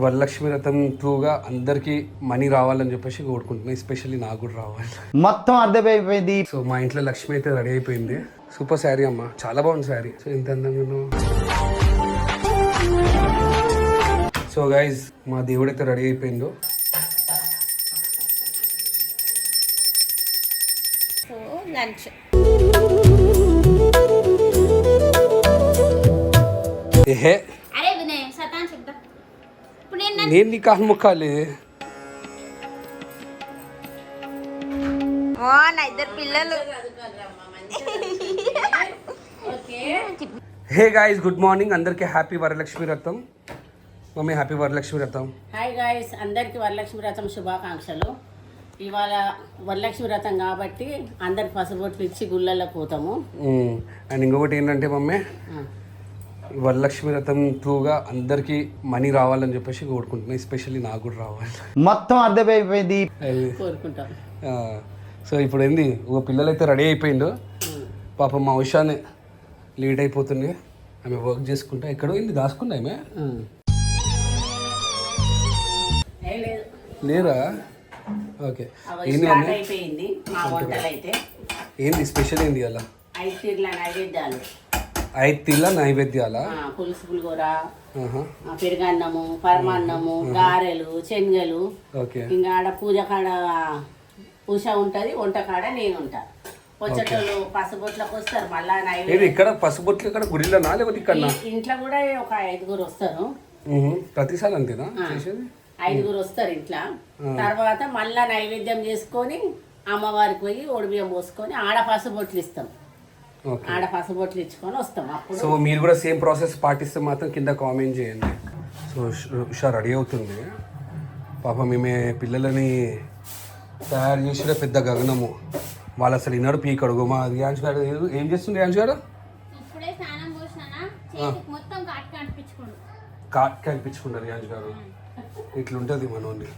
వరలక్ష్మి వ్రతం త్రూగా అందరికీ మనీ రావాలని చెప్పేసి కోరుకుంటున్నాను. ఎస్పెషల్లీ నాకు కూడా రావాలి. మొత్తం అర్థమైపోయింది. సో మా ఇంట్లో లక్ష్మి అయితే రెడీ అయిపోయింది. సూపర్ శారీ అమ్మ, చాలా బాగుంది శారీ. సో ఇంత అందంగా. సో గైజ్ మా దేవుడు అయితే రెడీ అయిపోయిందో. సో లంచ్ ఏహే అరే వినయ్ సతాన్ చెప్తా. ఇప్పుడు నేను నీ కాలు మొక్కాలి. నా ఇద్దరు పిల్లలు. హే గాయస్, గుడ్ మార్నింగ్ అందరికీ. హ్యాపీ వరలక్ష్మి వ్రతం. మమ్మీ హ్యాపీ వరలక్ష్మి వ్రతం. హాయ్ గాయస్, అందరికీ వరలక్ష్మి వ్రతం శుభాకాంక్షలు. ఇవాళ వరలక్ష్మి వ్రతం కాబట్టి అందరికి పసుబొట్లు ఇచ్చి గుళ్ళల్లో పోతాము. అండ్ ఇంకొకటి ఏంటంటే మమ్మీ, వరలక్ష్మి వ్రతం త్రూగా అందరికీ మనీ రావాలని చెప్పేసి కోరుకుంటున్నాను. ఎస్పెషల్లీ నాకు కూడా రావాలి. మొత్తం అర్థమైపోయింది. కోరుకుంటాం. సో ఇప్పుడు ఏంది, ఒక పిల్లలు అయితే రెడీ అయిపోయిండు. పాపం మా ఉషానే లేట్ అయిపోతుంది. ఆమె వర్క్ చేసుకుంటా ఎక్కడో ఏంది దాచుకున్నా ఆమె. లేరా? ఓకే. ఏంది మమ్మీ, అయిపోయింది మా వంటలు అయితే. ఏంది స్పెషల్ ఏంది అలా? 5 తీర్ల నైవేద్యాలు. 5 తీర్ల నైవేద్యాలా? పులుసు పులిగూర, పెరుగన్నము, పరమాన్నము, గారెలు, శనగలు. ఓకే. ఇంకా ఆడ పూజ కాడ పూజ ఉంటది, వంట కాడ నేను ఉంటా. వచ్చేటోళ్ళు పసుబొట్లకు వస్తారు. మళ్ళా నైవేద్యం ఇక్కడ పసుబొట్లు ఇక్కడ గుడిలోనా లేకపోతే ఇక్కడ ఇంట్లో కూడా ఒక 5గురు వస్తారు. ప్రతిసారి అంతేనా చేసేది? 5గురు వస్తారు ఇంట్లో. తర్వాత మళ్ళా నైవేద్యం చేసుకొని అమ్మవారికి పోయి ఒడిబియ్యం పోసుకొని ఆడ పసుబొట్లు ఇస్తాం. ఆడ పసుబొట్లు ఇచ్చుకొని వస్తాం. అప్పుడు సో మీరు కూడా సేమ్ ప్రాసెస్ పాటిస్తే మాత్రం కింద కామెంట్ చేయండి. సో ఉషా రెడీ అవుతుంది. పాపం మేమే పిల్లలని తయారు చేసిన పెద్ద గగనము. వాళ్ళు అసలు ఈనాడు పీకడుగు. మా రియాన్స్ గారు ఏం చేస్తుంది? రియాన్స్ గారు ఇప్పుడే స్నానం పోసినా, మొత్తం కాట్ కనిపించుకోండి. కాట్ కనిపించుకున్నారు రియాన్స్ గారు. ఇట్లుంటుంది మనోని.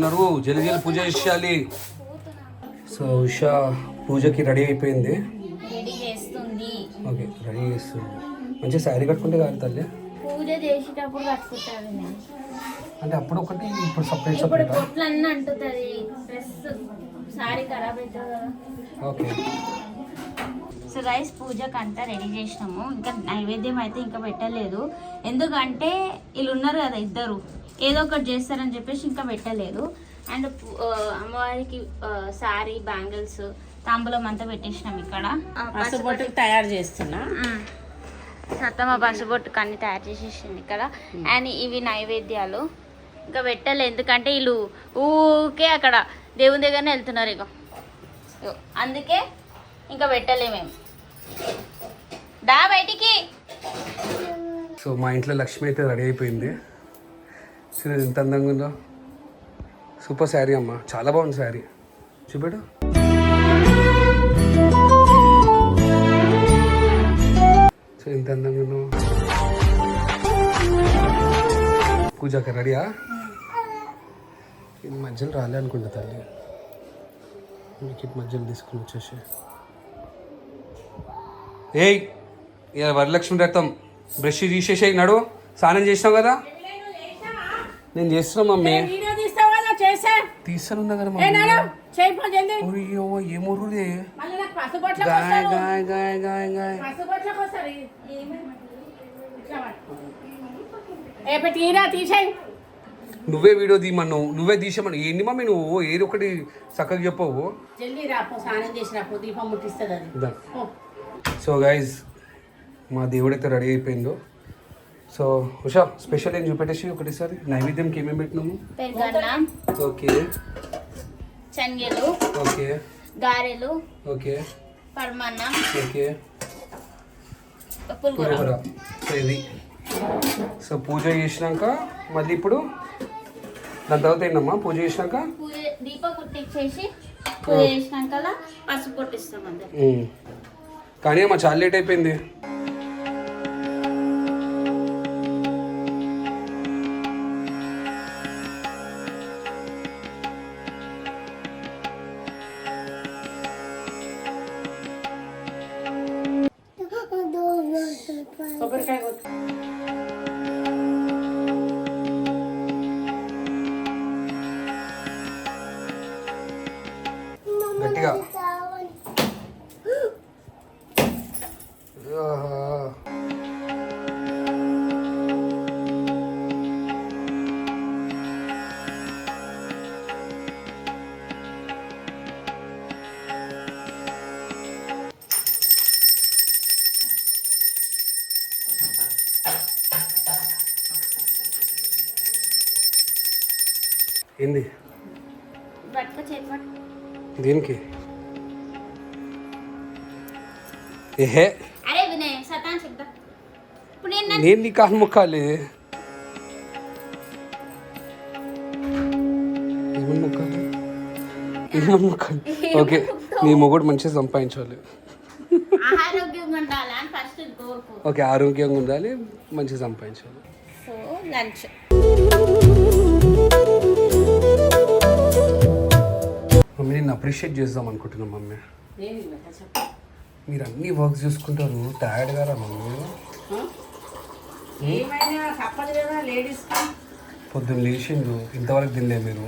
నడువు జల్లి పూజ చేయాలి. సో ఉషా పూజకి రెడీ అయిపోయింది. రెడీ చేస్తుంది. ఓకే, రెడీ చేస్తుంది. మంచిగా శారీ కట్టుకుంటే కాదు తల్లి. పూజ చేసేటప్పుడు కట్టుకుంటాను నేను. అంటే అప్పుడు ఒకటి, ఇప్పుడు సపరేట్ ఇప్పుడు సపరేట్. పొట్లన్నీ అంటుతుంది. డ్రెస్ సారీ ఖరాబ్ అవుతుంది కదా. ఓకే. సో గైస్ పూజకు అంతా రెడీ చేసినాము. ఇంకా నైవేద్యం అయితే ఇంకా పెట్టలేదు. ఎందుకంటే వీళ్ళు ఉన్నారు కదా ఇద్దరు, ఏదో ఒకటి చేస్తారని చెప్పేసి ఇంకా పెట్టలేదు. అండ్ అమ్మవారికి సారీ, బ్యాంగిల్స్, తాంబూలం అంతా పెట్టేసినాం. ఇక్కడ పసుబొట్టు తయారు చేస్తున్నా. సత్తమ్మ పసుబొట్టుకు అన్ని తయారు చేసేసింది ఇక్కడ. అండ్ ఇవి నైవేద్యాలు ఇంకా పెట్టలే, ఎందుకంటే వీళ్ళు ఊకే అక్కడ దేవుని దగ్గరనే వెళ్తున్నారు. ఇక అందుకే ఇంకా పెట్టలే మేము. దా బయటికి. సో మా ఇంట్లో లక్ష్మి అయితే రెడీ అయిపోయింది. చూడండి ఎంత అందంగా ఉందో. సూపర్ శారీ అమ్మ, చాలా బాగుంది శారీ. చూపెడు. సో ఎంత అందంగా ఉందో. పూజకి రెడీయా? ఇది మధ్యలో రాలే అనుకుంటా తల్లి. మీకు మధ్యలో తీసుకుని వచ్చేసి. ఏయ్, ఇక వరలక్ష్మి వ్రతం బ్రష్ తీసేసేయి. నడు, స్నానం చేసినావు కదా? నేను చేస్తున్నా మమ్మీ. తీస్తానున్నా కదా మమ్మీ. ఏమోరు గాయ గాయ గాయ గాయ గాయ. నువ్వే వీడియో తీయమన్నావు, నువ్వే తీసేమన్నావు. ఏంది మమ్మీ నువ్వు ఏది ఒకటి చక్కగా చెప్పవు. సో గైజ్ మా దేవుడైతే రెడీ అయిపోయిందో. సో ఉషా స్పెషల్ ఏం చూపెట్టేసి ఒకటేసారి నైవేద్యంకి ఏమేమి పెట్టినాము? పెరుగన్నం, ఓకే, శనగలు, ఓకే, గారెలు, ఓకే, పరమాన్నం, ఓకే, పులిహోర. సో ఇది. సో పూజ చేసినాక మళ్ళీ ఇప్పుడు దాని తర్వాత ఏంటమ్మా? పూజ చేసినాక దీపం కుట్టించేసి పూజ చేసినాక పసుపు కొట్టిస్తాం అందరు. కానీ అమ్మా చాలా లేట్ అయిపోయింది. ఏంది పట్టుకో చేతి పట్టు. దీనికి ఏహే అరే వినయ్ సతాన్ చెప్తా ఇప్పుడు నేను నేను నీ కాలు మొక్కాలి. ఏమని మొక్కాలి? ఏమని మొక్కాలి? ఓకే, నీ మొగుడు మంచిగా సంపాదించాలి. ఆరోగ్యంగా ఉండాలి అని ఫస్ట్ కోరుకో. ఓకే, ఆరోగ్యంగా ఉండాలి, మంచిగా సంపాదించాలి. సో లంచ్ మమ్మీ నేను అప్రిషియేట్ చేద్దాం అనుకుంటున్నాం మమ్మీ. ఏంది బిడ్డ చెప్పు. మీరు అన్ని వర్క్ చూసుకుంటారు, టైర్డ్ గారా మమ్మీ? ఆ? ఏమైనా తప్పదు కదా లేడీస్కి. పొద్దున్న లేచిండు, ఇంతవరకు తినలే మీరు.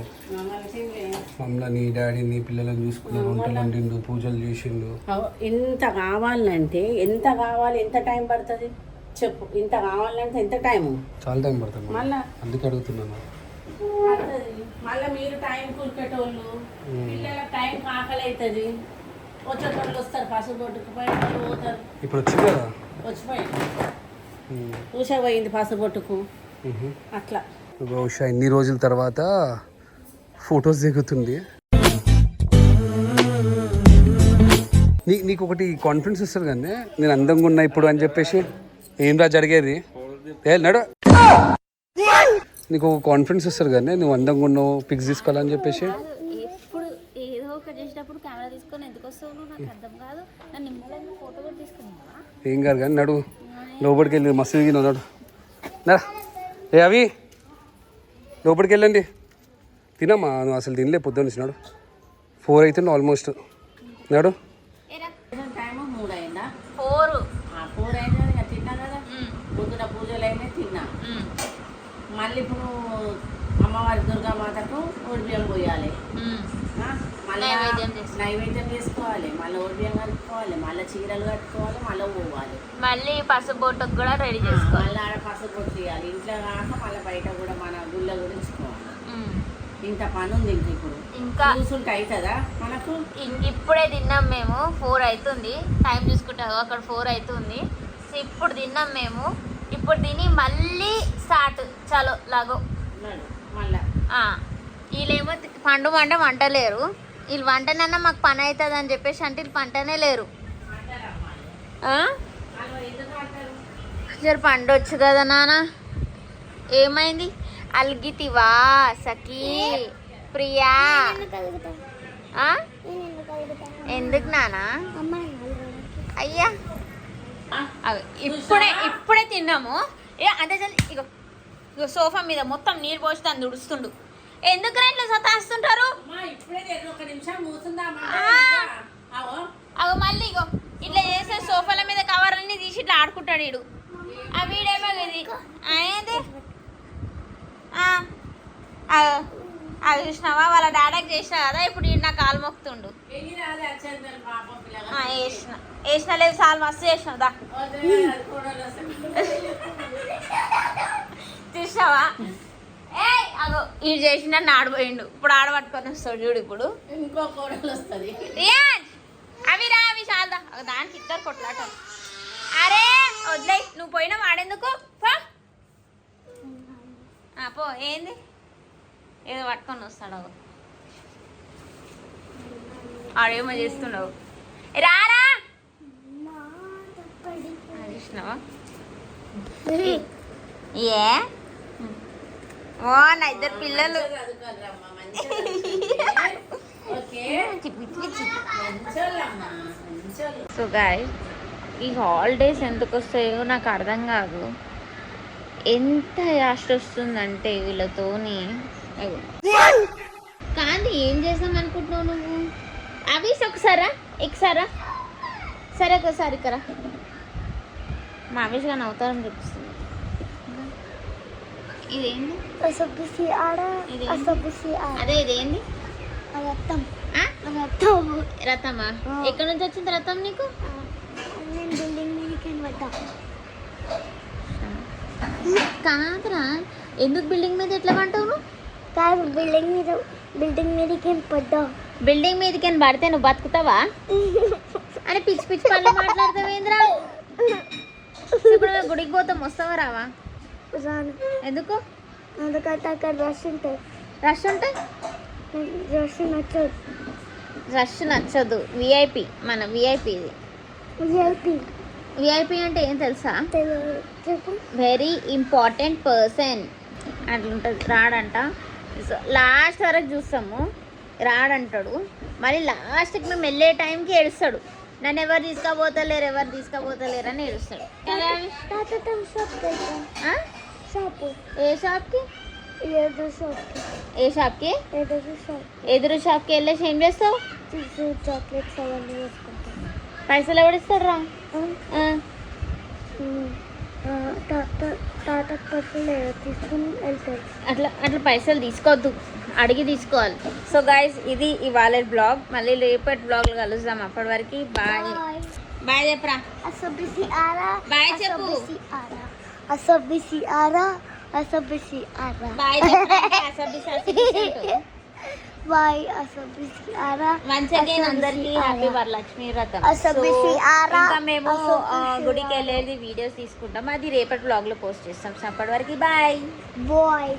మమ్మల్ని డాడీని పిల్లలను చూసుకున్నారు, వంటలు వండిండు, పూజలు చేసిండు. ఇంత కావాలంటే ఎంత కావాలి, ఎంత టైం పడుతుంది చెప్పు. ఇంత కావాలంటే ఎంత టైము? చాలా టైం పడుతుంది మమ్మీ. మళ్ళా అందుకే అడుగుతున్నాను. మళ్ళీ మీరు టైం కురికేటోళ్ళు, పిల్లలకు టైం ఆకలి అవుతుంది, వచ్చేటోళ్ళు వస్తారు, పసుపొట్టుకు పోయేటోళ్ళు పోతారు. ఇప్పుడు వచ్చింది కదా. వచ్చిపోయింది చూసా పోయింది పసుపొట్టుకు అట్లా. బహుశా ఇన్ని రోజుల తర్వాత ఫొటోస్ దిగుతుంది. నీకు ఒకటి కాన్ఫిడెన్స్ ఇస్తారు కానీ నేను అందంగా ఉన్నా ఇప్పుడు అని చెప్పేసి ఏం రా జరిగేది నడు. నీకు ఒక కాన్ఫిడెన్స్ ఇస్తారు కానీ నువ్వు అందంగా ఉన్నావు పిక్స్ తీసుకోవాలని చెప్పేసి. ఎప్పుడు ఏదో ఒకటి చేసేటప్పుడు కెమెరా తీసుకొని ఎందుకు వస్తావు నాకు అర్థం కాదు. నన్ను నిమ్మలంగా ఫోటో కూడా తీసుకున్నావా? ఏం కాదు కానీ నడు, లోపలికి వెళ్ళి మస్తు దిగినావు నడు. నడు ఏ అవి లోపలికి వెళ్ళండి. తినమ్మా, నువ్వు అసలు తినలే పొద్దున్న నుంచి. నడు, 4 అవుతుంది ఆల్మోస్ట్. నడు. టైము 3 అయిందా? 4 4 అయింది కదా, తిన్నా కదా. పొద్దున పూజలు అయినా తిన్నా. మళ్ళీ ఇప్పుడు అమ్మవారి దుర్గామాతకు ఓడిబియ్యం పోయాలి, మళ్ళీ నైవేద్యం చేసుకోవాలి, మళ్ళీ ఓడిబియ్యం కట్టుకోవాలి, మళ్ళీ చీరలు కట్టుకోవాలి, మళ్ళీ పోవాలి, మళ్ళీ పసుపు బొట్టుకు కూడా రెడీ చేసుకోవాలి. మళ్ళీ ఆడ పసుపు పొట్టు తీయాలి. ఇంట్లో కాక మళ్ళీ బయట కూడా మన గుళ్ళ గురించుకోవాలి. ఇంత పని ఉంది ఇంక. ఇప్పుడు ఇంకా చూసుంటే అవుతుందా మనకు? ఇప్పుడే తిన్నాం మేము. 4 అవుతుంది, టైం చూసుకుంటావు అక్కడ 4 అవుతుంది. సో ఇప్పుడు తిన్నాం మేము. ఇప్పుడు తిని మళ్ళీ స్టార్ట్. చలో లాగో. మళ్ళా వీళ్ళేమో పండు వంట వంటలేరు. వీళ్ళు వంటనన్నా మాకు పని అవుతుంది అని చెప్పేసి అంటే వీళ్ళు పంటనే లేరు. జర పండు వచ్చు కదా నాన్న. ఏమైంది? అల్గితివా సఖీ ప్రియా? ఎందుకు నానా? అయ్యా ఇప్పుడే తిన్నాము. అంతే ఇగో ఇగో సోఫా మీద మొత్తం నీళ్ళు పోసి తను దుడుస్తుండు. ఎందుకు ఇట్లా సతాస్తుంటారు? అగో మళ్ళీ ఇగో ఇట్లా చేసే సోఫాల మీద కవర్లన్నీ తీసి ఇట్లా ఆడుకుంటాడు వీడు. ఆ వీడేమో ఇది అదేంటి అది చూసినావా? వాళ్ళ డాడీకి చేసినా కదా, ఇప్పుడు వీడు నా కాలు మొక్కుతుండు. వేసిన లేదు సాల్ మస్తు చేసినావు దా. చూసినావా? అగో వీడు చేసిన నన్ను ఆడిపోయిండు. ఇప్పుడు ఆడబట్టుకొని వస్తాడు చూడు. ఇప్పుడు ఇంకో కోడలు వస్తుంది. అవి రా, అవి చాలదా. దానికి ఇద్దరు కొట్లాట. అరే వదిలే, నువ్వు పోయినా వాడేందుకు? పో. ఏంది ఏదో పట్టుకొని వస్తాడు. ఆడేమో చేస్తున్నావు. రారా చూసినావా? ఏ ఓ నా ఇద్దరు పిల్లలు. సో గాయ్స్, ఈ హాలిడేస్ ఎందుకు వస్తాయో నాకు అర్థం కాదు. ఎంత యాస్ట్ వస్తుందంటే వీళ్ళతోని. కాదు ఏం చేద్దాం అనుకుంటున్నావు నువ్వు? అవి ఒకసారా ఎక్సారా? సరే ఒకసారి ఇక్కరా. మా అవిష్ గాని అవతారం చూపిస్తుంది. ఇదేంది? అదే ఇదేంది? రథమా? ఎక్కడి నుంచి వచ్చింది రథం నీకు? కాదురా, ఎందుకు బిల్డింగ్ మీద ఎట్లా పడ్డావు నువ్వు? కాదు, బిల్డింగ్ మీదకి పడ్డావు. బిల్డింగ్ మీదకి పడితే నువ్వు బతుకుతావా అని పిచ్చి పిచ్చి పనులు మాట్లాడతావేంద్రా? ఇప్పుడు మేము గుడికి పోతాం, వస్తావా రావా? రాను. ఎందుకు? ఎందుకంటే అక్కడ రష్ ఉంటుంది. రష్ ఉంటే రష్ నచ్చదు. రష్ నచ్చదు. విఐపి మన విఐపి ఇది. విఐపి విఐపి అంటే ఏం తెలుసా? చెప్పు. వెరీ ఇంపార్టెంట్ పర్సన్ అట్లుంటుంది. రాడంట. సో లాస్ట్ వరకు చూస్తాము, రాడంటాడు. మళ్ళీ లాస్ట్కి మేము వెళ్ళే టైంకి ఏడుస్తాడు. నన్ను ఎవరు తీసుకుపోతలేరు అని ఏడుస్తాడు కదా. తాత తమ షాప్కి వెళ్తాం. ఆ? షాపు ఏ షాప్కి? ఏదో షాప్కి. ఏ షాప్కి? ఏదో షాప్ ఎదురు షాప్కి వెళ్ళేసి ఏం చేస్తావు? తీసి చాక్లెట్స్ అవన్నీ వేసుకుంటాం. పైసలు ఎవడిస్తాడు రా? తాత పర్సులు తీసుకుని వెళ్తారు. అట్లా పైసలు తీసుకోవద్దు, అడిగి తీసుకోవాలి. సో గైస్ ఇది ఇవాళ బ్లాగ్. మళ్ళీ రేపటి బ్లాగ్లో కలుద్దాం. అప్పటి వరకు బాయ్. బాయ్ చెప్పరా. అసబిసి ఆరా. బాయ్ చెప్పు. అసబిసి ఆరా. అసబిసి ఆరా. బాయ్ చెప్పరా. బాయ్. అసబిసి ఆరా. వన్స్ అగైన్ అందరికి హ్యాపీ వరలక్ష్మి వ్రతం. అసబిసి ఆరా. ఇంకా మేము గుడికి వెళ్ళేది వీడియోస్ తీసుకుంటాం. అది రేపటి బ్లాగ్ లో పోస్ట్ చేస్తాం. సో అప్పటి వరకు బాయ్. బాయ్.